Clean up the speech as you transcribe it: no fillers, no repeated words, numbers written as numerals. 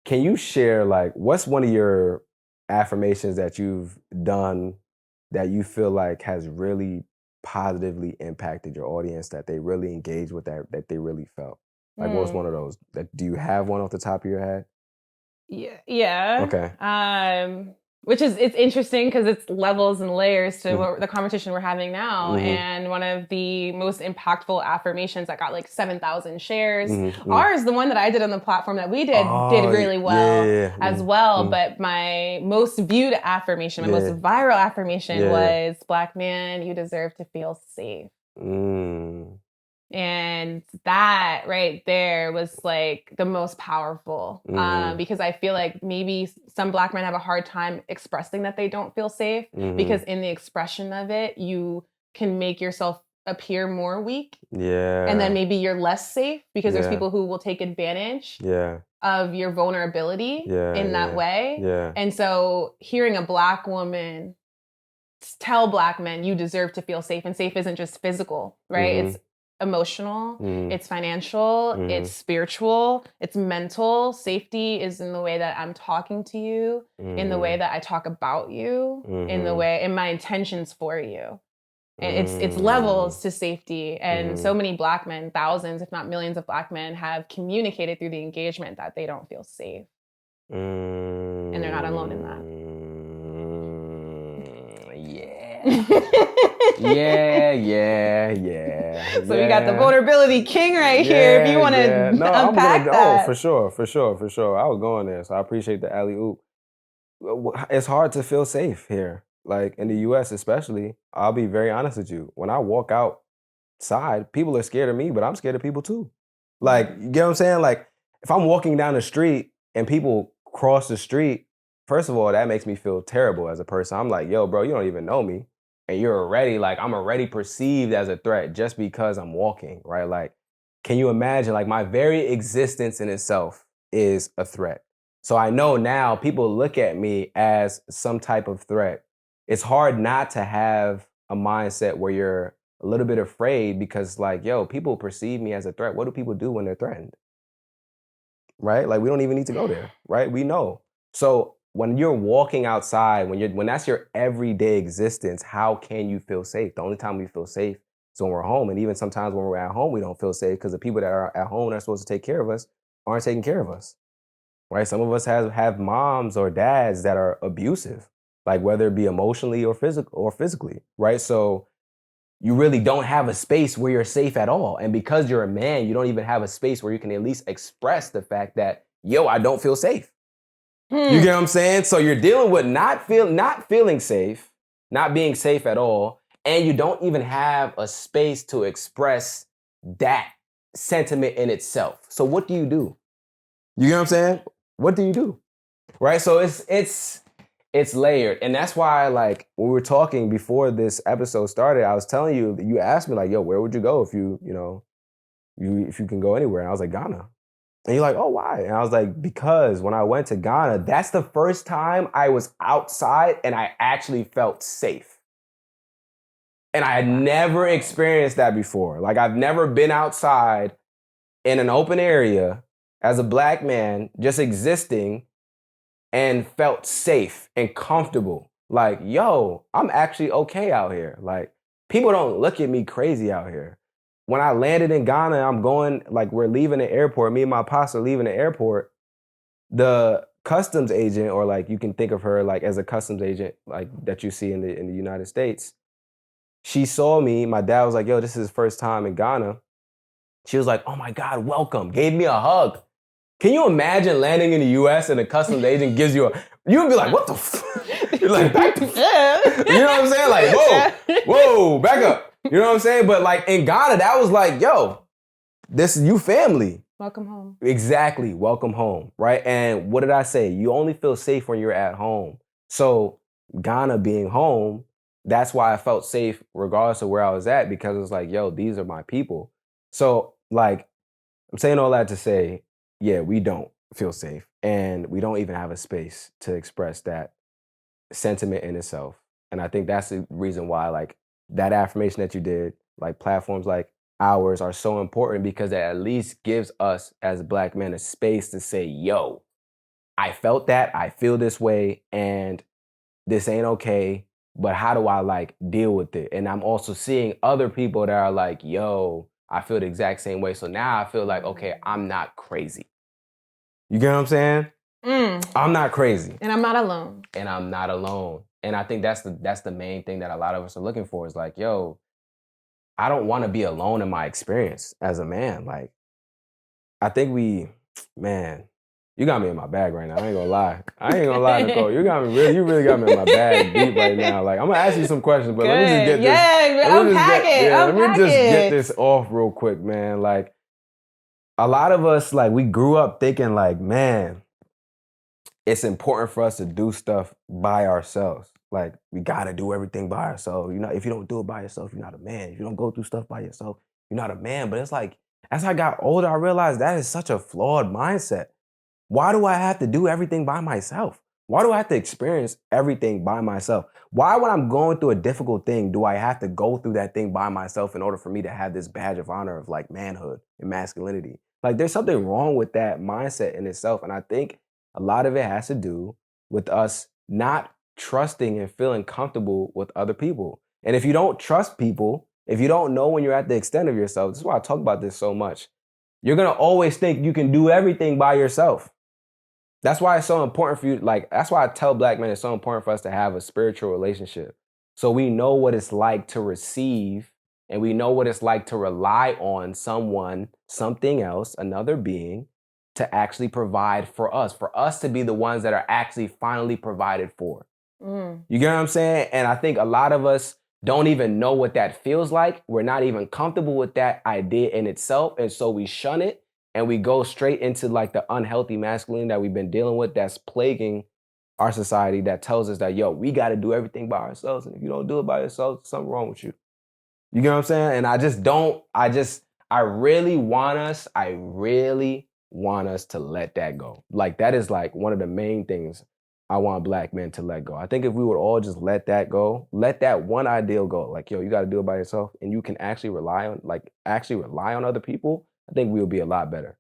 can you share like what's one of your affirmations that you've done that you feel like has really positively impacted your audience that they really engaged with that they really felt? Like what was one Mm. of those? That do you have one off the top of your head? Yeah, yeah. Okay. Which is it's interesting because it's levels and layers to Mhm. what the conversation we're having now. Mhm. And one of the most impactful affirmations that got like 7,000 shares. Mhm. Mhm. Ours, the one that I did on the platform that we did Oh, really well yeah. as Mhm. well. Mhm. But my most viewed affirmation, my most Yeah. viral affirmation Yeah. was Black man, you deserve to feel safe. Mm. And that right there was like the most powerful Mhm. because I feel like maybe some Black men have a hard time expressing that they don't feel safe because Mhm. in the expression of it, you can make yourself appear more weak. And then Yeah. maybe you're less safe because there's Yeah. people who will take advantage Yeah. of your vulnerability Yeah. in that Yeah. way. Yeah. And so hearing a Black woman tell Black men you deserve to feel safe, and safe isn't just physical, right? It's Mhm. emotional, Mhm. it's financial, it's Mhm. spiritual, it's mental. Safety is in the way that I'm talking to you, in the way Mhm. that I talk about you, Mhm. in my intentions for you. And it's Mm. levels to safety. And so Mhm. many Black men, thousands, if not millions of Black men, have communicated through the engagement that they don't feel safe. And they're not alone in that. Yeah. Yeah, yeah, yeah, So we got the yeah. vulnerability king right here. If you Yeah, want yeah. to No, I'm gonna unpack go that. for sure, for sure, for sure. I was going there, so I appreciate the alley oop. It's hard to feel safe here, like in the U.S. especially. I'll be very honest with you. When I walk outside, people are scared of me, but I'm scared of people too. Like, Mm. you get what I'm saying? Like, if I'm walking down the street and people cross the street, first of all, that makes me feel terrible as a person. I'm like, yo, bro, you don't even know me. And you're already like, I'm already perceived as a threat just because I'm walking, right? Like, can you imagine? Like, my very existence in itself is a threat. So I know now people look at me as some type of threat. It's hard not to have a mindset where you're a little bit afraid because, like, yo, people perceive me as a threat. What do people do when they're threatened? Right? Like, we don't even need to go there, right? We know. So when you're walking outside, when that's your everyday existence, how can you feel safe? The only time we feel safe is when we're home. And even sometimes when we're at home, we don't feel safe because the people that are at home that are supposed to take care of us aren't taking care of us. Right? Some of us have moms or dads that are abusive, like whether it be emotionally or physically, right? So you really don't have a space where you're safe at all. And because you're a man, you don't even have a space where you can at least express the fact that, yo, I don't feel safe. You Hmm. get what I'm saying? So you're dealing with not feeling safe, not being safe at all, and you don't even have a space to express that sentiment in itself. So what do? You get what I'm saying? What do you do? Right? So it's layered. And that's why, like, when we were talking before this episode started, I was telling you, you asked me, like, yo, where would you go if if you can go anywhere? And I was like, Ghana. And you're like, oh, why? And I was like, because when I went to Ghana, that's the first time I was outside and I actually felt safe. And I had never Wow. experienced that before. Like, I've never been outside in an open area as a black man just existing and felt safe and comfortable. Like, yo, I'm actually okay out here. Like, people don't look at me crazy out here. When I landed in Ghana, I'm going, like, we're leaving the airport. Me and my pops are leaving the airport. The customs agent, or like you can think of her like as a customs agent, like that you see in the United States. She saw me. My dad was like, yo, this is his first time in Ghana. She was like, oh my God, welcome. Gave me a hug. Can you imagine landing in the US and a customs agent gives you you'd be like, what the You're like, back the you know what I'm saying? Like, whoa, whoa, back up. You know what I'm saying? But like in Ghana, that was like, yo, this is you family. Welcome home. Exactly. Welcome home. Right. And what did I say? You only feel safe when you're at home. So Ghana being home, that's why I felt safe regardless of where I was at, because it's like, yo, these are my people. So like I'm saying all that to say, yeah, we don't feel safe and we don't even have a space to express that sentiment in itself. And I think that's the reason why, like, that affirmation that you did, like platforms like ours are so important because it at least gives us as black men a space to say, yo, I felt that, I feel this way, and this ain't okay, but how do I like deal with it? And I'm also seeing other people that are like, yo, I feel the exact same way. So now I feel like, okay, I'm not crazy. You get what I'm saying? I'm not crazy. And I'm not alone. And I'm not alone. And I think that's the main thing that a lot of us are looking for is like, yo, I don't want to be alone in my experience as a man. Like, I think man, you got me in my bag right now. I ain't gonna lie, Nicole. You really got me in my bag deep right now. Like, I'm gonna ask you some questions, but let me just get this. Let me just get this off real quick, man. Like, a lot of us, like, we grew up thinking like, man, it's important for us to do stuff by ourselves. Like, we gotta do everything by ourselves. You know, if you don't do it by yourself, you're not a man. If you don't go through stuff by yourself, you're not a man. But it's like, as I got older, I realized that is such a flawed mindset. Why do I have to do everything by myself? Why do I have to experience everything by myself? Why, when I'm going through a difficult thing, do I have to go through that thing by myself in order for me to have this badge of honor of like manhood and masculinity? Like, there's something wrong with that mindset in itself. And I think a lot of it has to do with us not trusting and feeling comfortable with other people. And if you don't trust people, if you don't know when you're at the extent of yourself, this is why I talk about this so much. You're gonna always think you can do everything by yourself. That's why it's so important for you. Like, that's why I tell black men it's so important for us to have a spiritual relationship. So we know what it's like to receive, and we know what it's like to rely on someone, something else, another being, to actually provide for us to be the ones that are actually finally provided for. You get what I'm saying? And I think a lot of us don't even know what that feels like. We're not even comfortable with that idea in itself. And so we shun it and we go straight into like the unhealthy masculine that we've been dealing with that's plaguing our society, that tells us that, yo, we got to do everything by ourselves. And if you don't do it by yourself, there's something wrong with you. You get what I'm saying? And I really want us to let that go. Like, that is like one of the main things I want black men to let go. I think if we would all just let that go, let that one ideal go, like, yo, you got to do it by yourself, and you can actually rely on other people, I think we would be a lot better.